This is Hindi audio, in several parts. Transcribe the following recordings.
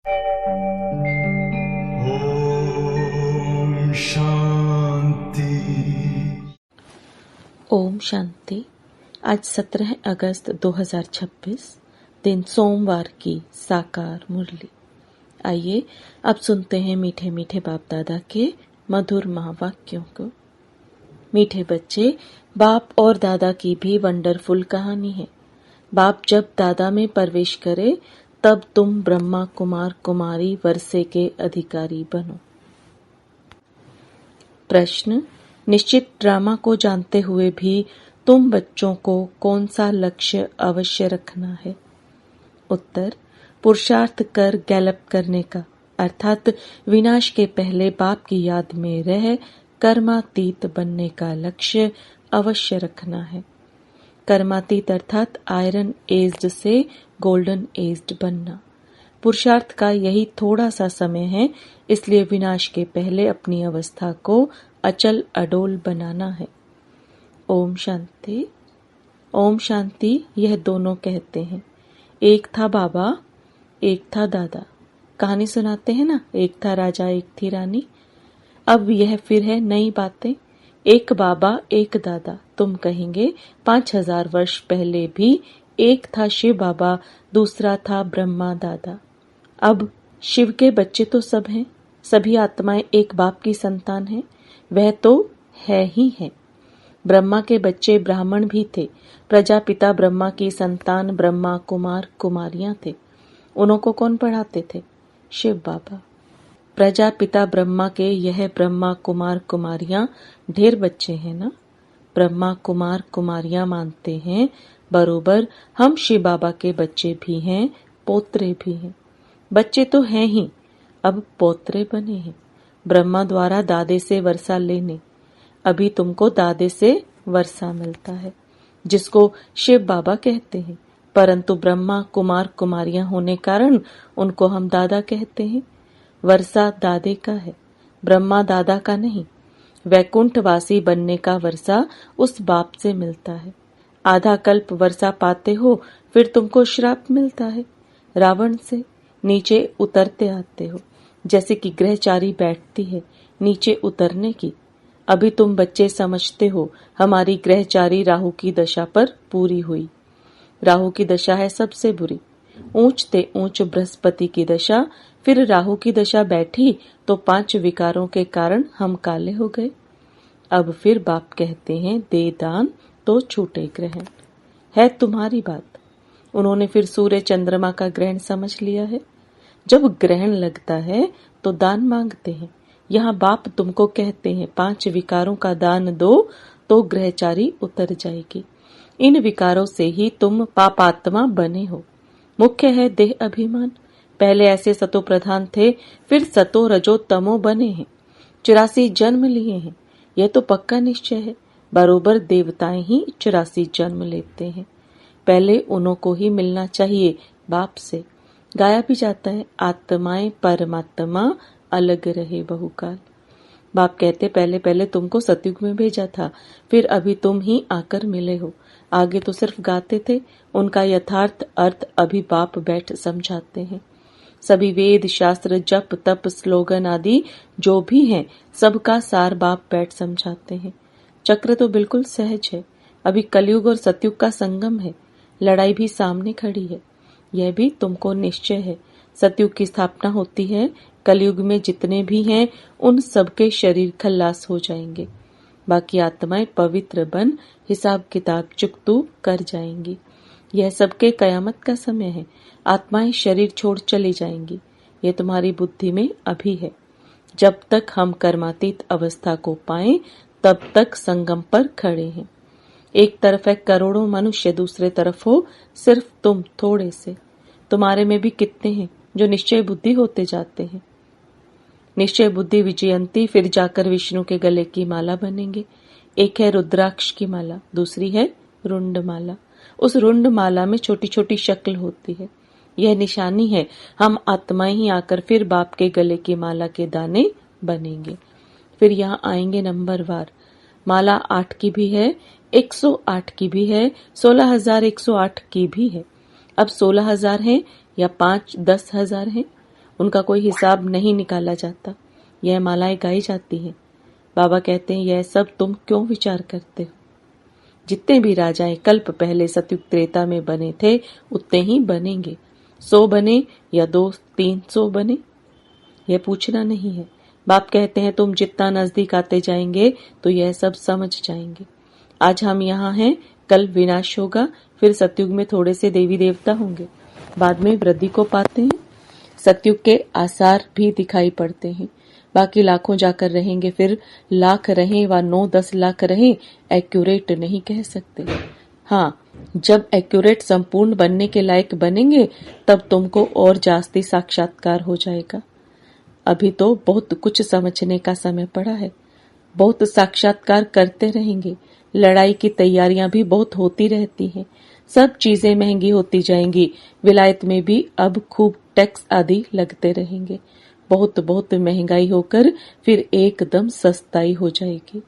ओम शांति। ओम शांति। आज 17 अगस्त 2026 दिन सोमवार की साकार मुरली। आइए अब सुनते हैं मीठे मीठे बाप दादा के मधुर महावाक्यों को। मीठे बच्चे, बाप और दादा की भी वंडरफुल कहानी है। बाप जब दादा में प्रवेश करे तब तुम ब्रह्मा कुमार कुमारी वर्षे के अधिकारी बनो। प्रश्न, निश्चित ड्रामा को जानते हुए भी तुम बच्चों को कौन सा लक्ष्य अवश्य रखना है? उत्तर, पुरुषार्थ कर गैलप करने का, अर्थात विनाश के पहले बाप की याद में रह कर्मातीत बनने का लक्ष्य अवश्य रखना है। कर्मातीत अर्थात आयरन एज्ड से गोल्डन एज्ड बनना। पुरुषार्थ का यही थोड़ा सा समय है, इसलिए विनाश के पहले अपनी अवस्था को अचल अडोल बनाना है। ओम शांति। ओम शांति। यह दोनों कहते हैं, एक था बाबा, एक था दादा। कहानी सुनाते हैं ना, एक था राजा एक थी रानी। अब यह फिर है नई बातें। एक बाबा एक दादा। तुम कहेंगे 5000 वर्ष पहले भी एक था शिव बाबा, दूसरा था ब्रह्मा दादा। अब शिव के बच्चे तो सब हैं, सभी आत्माएं एक बाप की संतान हैं, वह तो है ही है। ब्रह्मा के बच्चे ब्राह्मण भी थे। प्रजापिता ब्रह्मा की संतान ब्रह्मा कुमार कुमारियां थे। उन्हों को कौन पढ़ाते थे? शिव बाबा। प्रजापिता ब्रह्मा के यह ब्रह्मा कुमार कुमारियां ढेर बच्चे हैं ना। ब्रह्मा कुमार कुमारियां मानते हैं बरोबर हम शिव बाबा के बच्चे भी हैं, पोत्रे भी हैं। बच्चे तो हैं ही, अब पोत्रे बने हैं। ब्रह्मा द्वारा दादे से वर्षा लेने। अभी तुमको दादे से वर्षा मिलता है, जिसको शिव बाबा कहते हैं, परंतु ब्रह्मा कुमार कुमारियां होने कारण उनको हम दादा कहते हैं। वर्षा दादे का है, ब्रह्मा दादा का नहीं। वैकुंठवासी बनने का वर्षा उस बाप से मिलता है। आधा कल्प वर्षा पाते हो, फिर तुमको श्राप मिलता है रावण से। नीचे उतरते आते हो, जैसे कि ग्रहचारी बैठती है नीचे उतरने की। अभी तुम बच्चे समझते हो हमारी ग्रहचारी राहु की दशा पर पूरी हुई। राहु की दशा है सबसे बुरी। ऊंचते ऊंच बृहस्पति की दशा, फिर राहु की दशा बैठी तो 5 विकारों के कारण हम काले हो गए। अब फिर बाप कहते हैं दे दान तो छूटे ग्रहण। है तुम्हारी बात। उन्होंने फिर सूर्य चंद्रमा का ग्रहण समझ लिया है। जब ग्रहण लगता है तो दान मांगते हैं। यहाँ बाप तुमको कहते हैं 5 विकारों का दान दो तो ग्रहचारी उतर जाएगी। इन विकारों से ही तुम पापात्मा बने हो। मुख्य है देह अभिमान। पहले ऐसे सतो प्रधान थे, फिर सतो रजो तमो बने हैं। 84 जन्म लिए हैं, यह तो पक्का निश्चय है। बरोबर देवताएं ही 84 जन्म लेते हैं। पहले उन्हों को ही मिलना चाहिए बाप से। गाया भी जाता है, आत्माएं परमात्मा अलग रहे बहुकाल। बाप कहते पहले पहले तुमको सतयुग में भेजा था, फिर अभी तुम ही आकर मिले हो। आगे तो सिर्फ गाते थे, उनका यथार्थ अर्थ अभी बाप बैठ समझाते हैं। सभी वेद शास्त्र जप तप स्लोगन आदि जो भी हैं, सबका सार बाप बैठ समझाते हैं। चक्र तो बिल्कुल सहज है। अभी कलयुग और सतयुग का संगम है। लड़ाई भी सामने खड़ी है, यह भी तुमको निश्चय है। सतयुग की स्थापना होती है, कलयुग में जितने भी हैं उन सबके शरीर खल्लास हो जाएंगे। बाकी आत्माएं पवित्र बन हिसाब किताब चुकतू कर जाएंगी। यह सबके कयामत का समय है। आत्माएं शरीर छोड़ चली जाएंगी। यह तुम्हारी बुद्धि में अभी है। जब तक हम कर्मातीत अवस्था को पाएं, तब तक संगम पर खड़े हैं। एक तरफ है करोड़ों मनुष्य, दूसरे तरफ हो सिर्फ तुम थोड़े से। तुम्हारे में भी कितने हैं जो निश्चय बुद्धि होते जाते हैं। निश्चय बुद्धि विजयंती, फिर जाकर विष्णु के गले की माला बनेंगे। एक है रुद्राक्ष की माला, दूसरी है रुंड माला। उस रुंड माला में छोटी छोटी शक्ल होती है। यह निशानी है हम आत्माएं ही आकर फिर बाप के गले की माला के दाने बनेंगे। फिर यहाँ आएंगे नंबरवार। माला 8 की भी है, 108 की भी है, 16,108 की भी है। अब 16,000 है या 5-10,000 है, उनका कोई हिसाब नहीं निकाला जाता। यह मालाएं गाई जाती हैं। बाबा कहते हैं, यह सब तुम क्यों विचार करते हो? जितने भी राजाएं कल्प पहले सतयुग त्रेता में बने थे उतने ही बनेंगे। 100 बने या 200-300 बने, यह पूछना नहीं है। बाप कहते हैं, तुम जितना नजदीक आते जाएंगे तो यह सब समझ जाएंगे। आज हम यहाँ हैं, कल विनाश होगा, फिर सतयुग में थोड़े से देवी देवता होंगे, बाद में वृद्धि को पाते हैं। सतयुग के आसार भी दिखाई पड़ते हैं। बाकी लाखों जाकर रहेंगे, फिर लाख रहें व 9-10 लाख रहें, एक्यूरेट नहीं कह सकते। हाँ, जब एक्यूरेट संपूर्ण बनने के लायक बनेंगे तब तुमको और जास्ती साक्षात्कार हो जाएगा। अभी तो बहुत कुछ समझने का समय पड़ा है। बहुत साक्षात्कार करते रहेंगे। लड़ाई की तैयारियां भी बहुत होती रहती हैं। सब चीजें महंगी होती जाएंगी। विलायत में भी अब खूब टैक्स आदि लगते रहेंगे। बहुत बहुत महंगाई होकर फिर एकदम सस्ताई हो जाएगी।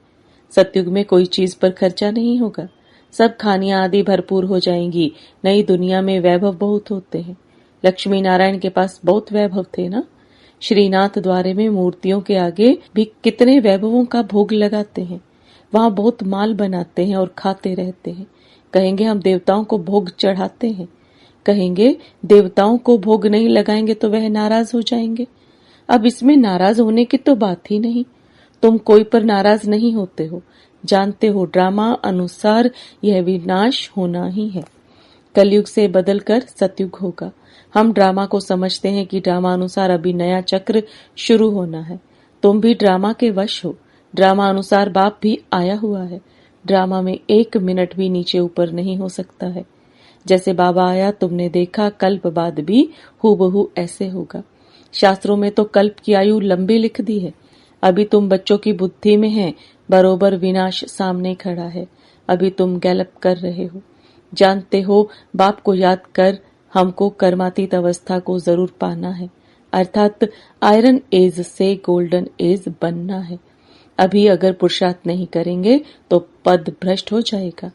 सतयुग में कोई चीज पर खर्चा नहीं होगा। सब खानियां आदि भरपूर हो जाएंगी। नई दुनिया में वैभव बहुत होते हैं। लक्ष्मी नारायण के पास बहुत वैभव थे ना। श्रीनाथ द्वारे में मूर्तियों के आगे भी कितने वैभवों का भोग लगाते हैं। वहां बहुत माल बनाते हैं और खाते रहते हैं। कहेंगे हम देवताओं को भोग चढ़ाते हैं। कहेंगे देवताओं को भोग नहीं लगाएंगे तो वह नाराज हो जाएंगे। अब इसमें नाराज होने की तो बात ही नहीं। तुम कोई पर नाराज नहीं होते हो। जानते हो ड्रामा अनुसार यह विनाश होना ही है। कलयुग से बदलकर सतयुग होगा। हम ड्रामा को समझते हैं कि ड्रामा अनुसार अभी नया चक्र शुरू होना है। तुम भी ड्रामा के वश हो। ड्रामा अनुसार बाप भी आया हुआ है। ड्रामा में 1 मिनट भी नीचे ऊपर नहीं हो सकता है। जैसे बाबा आया तुमने देखा, कल्प बाद भी हूबहू ऐसे होगा। शास्त्रों में तो कल्प की आयु लंबी लिख दी है। अभी तुम बच्चों की बुद्धि में है, बरोबर विनाश सामने खड़ा है। अभी तुम गैलप कर रहे हो। जानते हो बाप को याद कर हमको कर्मातीत अवस्था को जरूर पाना है, अर्थात आयरन एज से गोल्डन एज बनना है। अभी अगर पुरुषार्थ नहीं करेंगे तो पद भ्रष्ट हो जाएगा।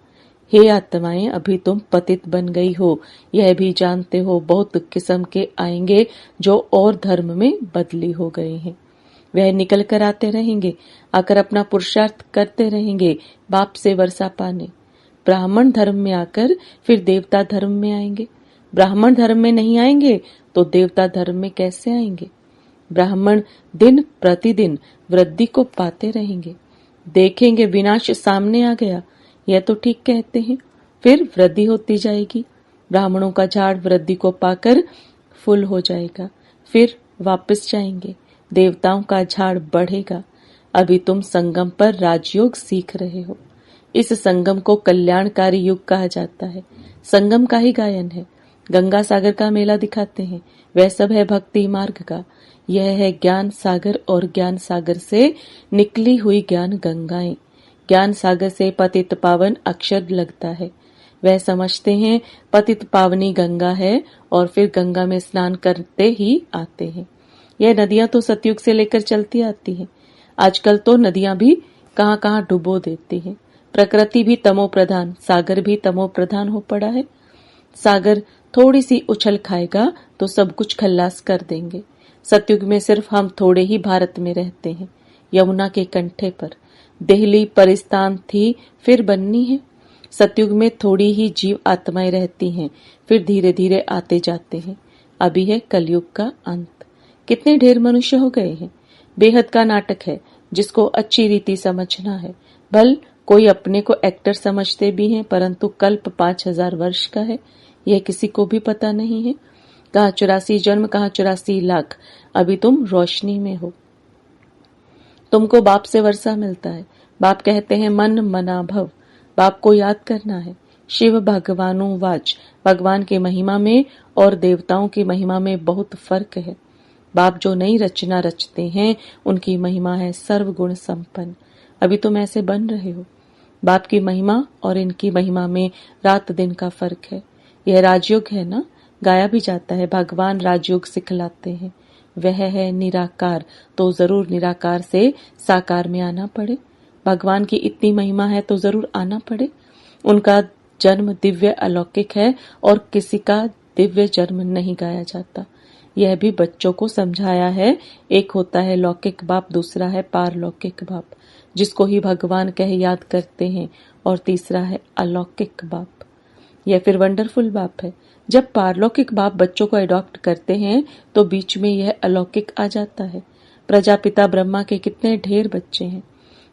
हे आत्माएं, अभी तुम पतित बन गई हो, यह भी जानते हो। बहुत किस्म के आएंगे जो और धर्म में बदली हो गए हैं। वह निकल कर आते रहेंगे, आकर अपना पुरुषार्थ करते रहेंगे बाप से वर्षा पाने। ब्राह्मण धर्म में आकर फिर देवता धर्म में आएंगे। ब्राह्मण धर्म में नहीं आएंगे तो देवता धर्म में कैसे आएंगे? ब्राह्मण दिन प्रतिदिन वृद्धि को पाते रहेंगे। देखेंगे विनाश सामने आ गया, यह तो ठीक कहते हैं। फिर वृद्धि होती जाएगी। ब्राह्मणों का झाड़ वृद्धि को पाकर फुल हो जाएगा। फिर वापस जाएंगे। देवताओं का झाड़ बढ़ेगा। अभी तुम संगम पर राजयोग सीख रहे हो। इस संगम को कल्याणकारी युग कहा जाता है। संगम का ही गायन है। गंगा सागर का मेला दिखाते हैं, वह सब है भक्ति मार्ग का। यह है ज्ञान सागर और ज्ञान सागर से निकली हुई ज्ञान गंगाएं। ज्ञान सागर से पतित पावन अक्षर लगता है। वह समझते हैं पतित पावनी गंगा है और फिर गंगा में स्नान करते ही आते हैं। यह नदियां तो सतयुग से लेकर चलती आती हैं। आजकल तो नदियां भी कहां कहां डुबो देती हैं। प्रकृति भी तमो प्रधान, सागर भी तमो प्रधान हो पड़ा है। सागर थोड़ी सी उछल खाएगा तो सब कुछ खल्लास कर देंगे। सतयुग में सिर्फ हम थोड़े ही भारत में रहते हैं। यमुना के कंठे पर दिल्ली परिस्तान थी, फिर बननी है। सतयुग में थोड़ी ही जीव आत्माएं रहती हैं, फिर धीरे धीरे आते जाते हैं। अभी है कलयुग का अंत। कितने ढेर मनुष्य हो गए हैं। बेहद का नाटक है जिसको अच्छी रीति समझना है। भल कोई अपने को एक्टर समझते भी हैं, परंतु कल्प 5000 वर्ष का है, यह किसी को भी पता नहीं है। कहाँ 84 जन्म, कहाँ 84 लाख। अभी तुम रोशनी में हो। तुमको बाप से वर्षा मिलता है। बाप कहते हैं मन मना भव। बाप को याद करना है। शिव भगवानु वाच। भगवान की महिमा में और देवताओं की महिमा में बहुत फर्क है। बाप जो नई रचना रचते हैं उनकी महिमा है सर्वगुण संपन्न। अभी तुम ऐसे बन रहे हो। बाप की महिमा और इनकी महिमा में रात दिन का फर्क है। यह राजयोग है ना, गाया भी जाता है। भगवान राजयोग सिखलाते हैं। वह है निराकार, तो जरूर निराकार से साकार में आना पड़े। भगवान की इतनी महिमा है तो जरूर आना पड़े। उनका जन्म दिव्य अलौकिक है और किसी का दिव्य जन्म नहीं गाया जाता। यह भी बच्चों को समझाया है। एक होता है लौकिक बाप, दूसरा है पारलौकिक बाप, जिसको ही भगवान कह याद करते हैं, और तीसरा है अलौकिक बाप। यह फिर वंडरफुल बाप है। जब पारलौकिक बाप बच्चों को अडॉप्ट करते हैं तो बीच में यह अलौकिक आ जाता है। प्रजापिता ब्रह्मा के कितने ढेर बच्चे हैं।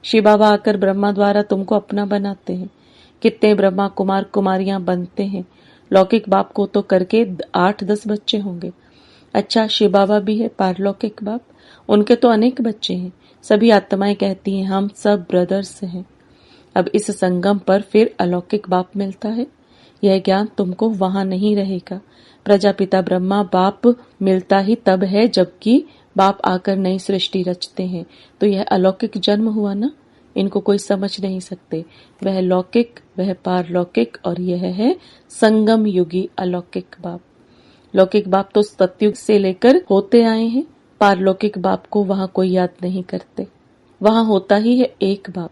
शिव बाबा आकर ब्रह्मा द्वारा तुमको अपना बनाते हैं। कितने ब्रह्मा कुमार कुमारियां बनते हैं। लौकिक बाप को तो करके 8-10 बच्चे होंगे। अच्छा, शिव बाबा भी है पारलौकिक बाप, उनके तो अनेक बच्चे हैं। सभी आत्माएं कहती हैं हम सब ब्रदर्स हैं। अब इस संगम पर फिर अलौकिक बाप मिलता है। यह ज्ञान तुमको वहां नहीं रहेगा। प्रजापिता ब्रह्मा बाप मिलता ही तब है जबकि बाप आकर नई सृष्टि रचते हैं। तो यह अलौकिक जन्म हुआ ना, इनको कोई समझ नहीं सकते। वह लौकिक, वह पारलौकिक, और यह है संगम युगी अलौकिक बाप। लौकिक बाप तो सतयुग से लेकर होते आए हैं। पारलौकिक बाप को वहां कोई याद नहीं करते। वहां होता ही है एक बाप,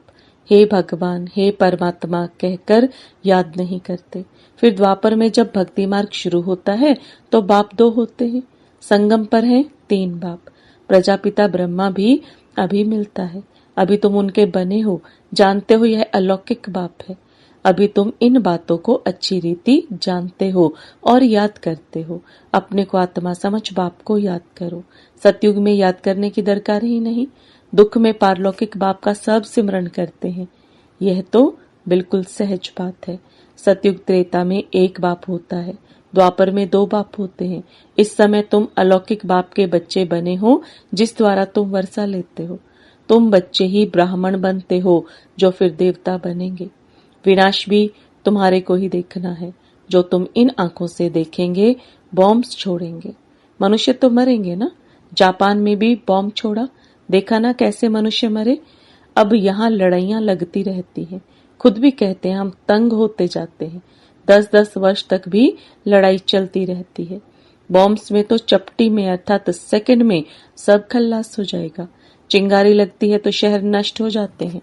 हे भगवान, हे परमात्मा कहकर याद नहीं करते। फिर द्वापर में जब भक्ति मार्ग शुरू होता है तो बाप 2 होते हैं। संगम पर हैं 3 बाप। प्रजापिता ब्रह्मा भी अभी मिलता है। अभी तुम उनके बने हो, जानते हो यह अलौकिक बाप है। अभी तुम इन बातों को अच्छी रीति जानते हो और याद करते हो। अपने को आत्मा समझ बाप को याद करो। सतयुग में याद करने की दरकार ही नहीं। दुख में पारलौकिक बाप का सब सिमरण करते हैं। यह तो बिल्कुल सहज बात है। सतयुग त्रेता में 1 बाप होता है, द्वापर में 2 बाप होते हैं। इस समय तुम अलौकिक बाप के बच्चे बने हो, जिस द्वारा तुम वर्षा लेते हो। तुम बच्चे ही ब्राह्मण बनते हो, जो फिर देवता बनेंगे। विनाश भी तुम्हारे को ही देखना है, जो तुम इन आंखों से देखेंगे। बॉम्ब्स छोड़ेंगे, मनुष्य तो मरेंगे ना। जापान में भी बॉम्ब छोड़ा, देखा ना कैसे मनुष्य मरे। अब यहाँ लड़ाइयां लगती रहती हैं। खुद भी कहते हैं हम तंग होते जाते हैं। 10-10 वर्ष तक भी लड़ाई चलती रहती है। बॉम्ब्स में तो चपटी में अर्थात सेकंड में सब खल्लास हो जाएगा। चिंगारी लगती है तो शहर नष्ट हो जाते हैं।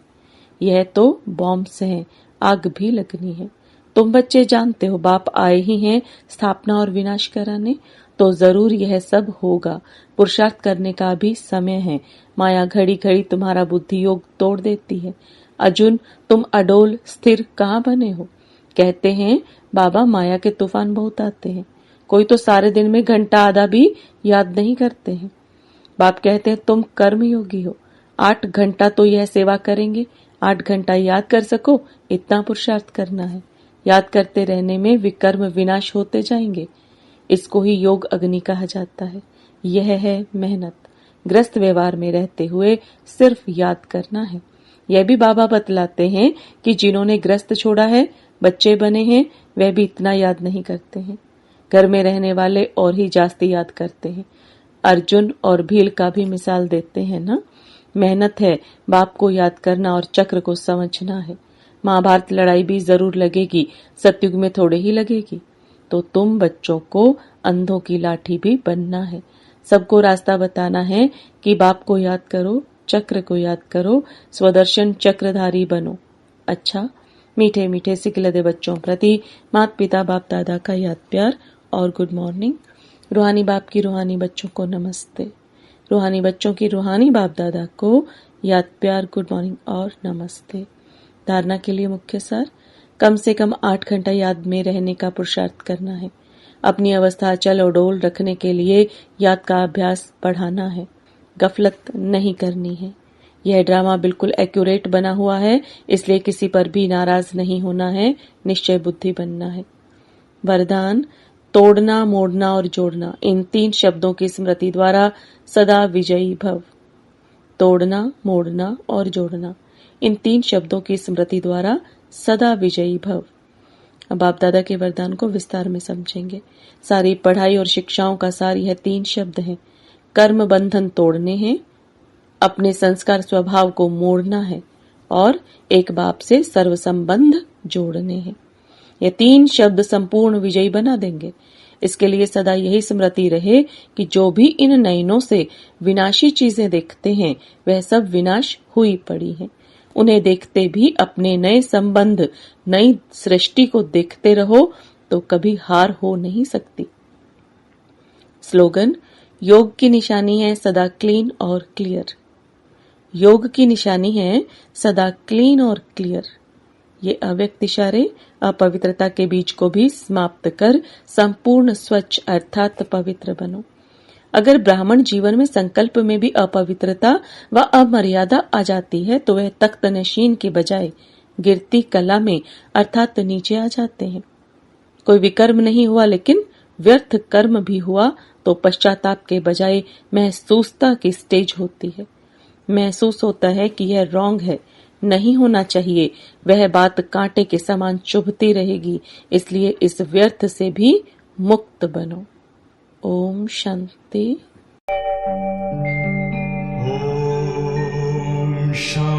यह तो बॉम्ब्स हैं, आग भी लगनी है। तुम बच्चे जानते हो बाप आए ही हैं स्थापना और विनाश कराने, तो जरूर यह सब होगा। पुरुषार्थ करने का भी समय है। माया घड़ी घड़ी तुम्हारा बुद्धि योग तोड़ देती है। अर्जुन, तुम अडोल स्थिर कहाँ बने हो। कहते हैं बाबा माया के तूफान बहुत आते हैं। कोई तो सारे दिन में घंटा आधा भी याद नहीं करते हैं। बाप कहते हैं तुम कर्म योगी हो। 8 घंटा तो यह सेवा करेंगे, 8 घंटा याद कर सको, इतना पुरुषार्थ करना है। याद करते रहने में विकर्म विनाश होते जाएंगे। इसको ही योग अग्नि कहा जाता है। यह है मेहनत। ग्रस्त व्यवहार में रहते हुए सिर्फ याद करना है। यह भी बाबा बतलाते हैं कि जिन्होंने ग्रस्त छोड़ा है, बच्चे बने हैं, वह भी इतना याद नहीं करते हैं। घर में रहने वाले और ही जास्ती याद करते हैं। अर्जुन और भील का भी मिसाल देते हैं ना। मेहनत है बाप को याद करना और चक्र को समझना है। महाभारत लड़ाई भी जरूर लगेगी, सतयुग में थोड़े ही लगेगी। तो तुम बच्चों को अंधों की लाठी भी बनना है। सबको रास्ता बताना है कि बाप को याद करो, चक्र को याद करो, स्वदर्शन चक्रधारी बनो। अच्छा, मीठे मीठे सिकलदे बच्चों प्रति माता पिता बाप दादा का याद प्यार और गुड मॉर्निंग। रूहानी बाप की रूहानी बच्चों को नमस्ते। रूहानी बच्चों की रूहानी बाप दादा को याद प्यार, गुड मॉर्निंग और नमस्ते। धारणा के लिए मुख्य सार, कम से कम 8 घंटा याद में रहने का पुरुषार्थ करना है। अपनी अवस्था चल और डोल रखने के लिए याद का अभ्यास बढ़ाना है। गफलत नहीं करनी है। यह ड्रामा बिल्कुल एक्यूरेट बना हुआ है, इसलिए किसी पर भी नाराज नहीं होना है, निश्चय बुद्धि बनना है। वरदान, तोड़ना, मोड़ना और जोड़ना, इन 3 शब्दों की स्मृति द्वारा सदा विजयी भव। तोड़ना, मोड़ना और जोड़ना, इन 3 शब्दों की स्मृति द्वारा सदा विजयी भव। अब बाप दादा के वरदान को विस्तार में समझेंगे। सारी पढ़ाई और शिक्षाओं का सार यह 3 शब्द हैं। कर्म बंधन तोड़ने हैं, अपने संस्कार स्वभाव को मोड़ना है और एक बाप से सर्व संबंध जोड़ने हैं। ये 3 शब्द संपूर्ण विजयी बना देंगे। इसके लिए सदा यही स्मृति रहे कि जो भी इन नयनों से विनाशी चीजें देखते हैं वह सब विनाश हुई पड़ी हैं। उन्हें देखते भी अपने नए संबंध, नई सृष्टि को देखते रहो तो कभी हार हो नहीं सकती। स्लोगन, योग की निशानी है सदा क्लीन और क्लियर। योग की निशानी है सदा क्लीन और क्लियर। ये अव्यक्त इशारे अपवित्रता के बीज को भी समाप्त कर संपूर्ण स्वच्छ अर्थात पवित्र बनो। अगर ब्राह्मण जीवन में संकल्प में भी अपवित्रता व अमर्यादा आ जाती है तो वह तख्त नशीन के बजाय गिरती कला में अर्थात नीचे आ जाते हैं। कोई विकर्म नहीं हुआ लेकिन व्यर्थ कर्म भी हुआ तो पश्चाताप के बजाय महसूसता की स्टेज होती है। महसूस होता है कि यह रॉन्ग है, नहीं होना चाहिए, वह बात कांटे के समान चुभती रहेगी, इसलिए इस व्यर्थ से भी मुक्त बनो। ओम शांति। Om Shanti.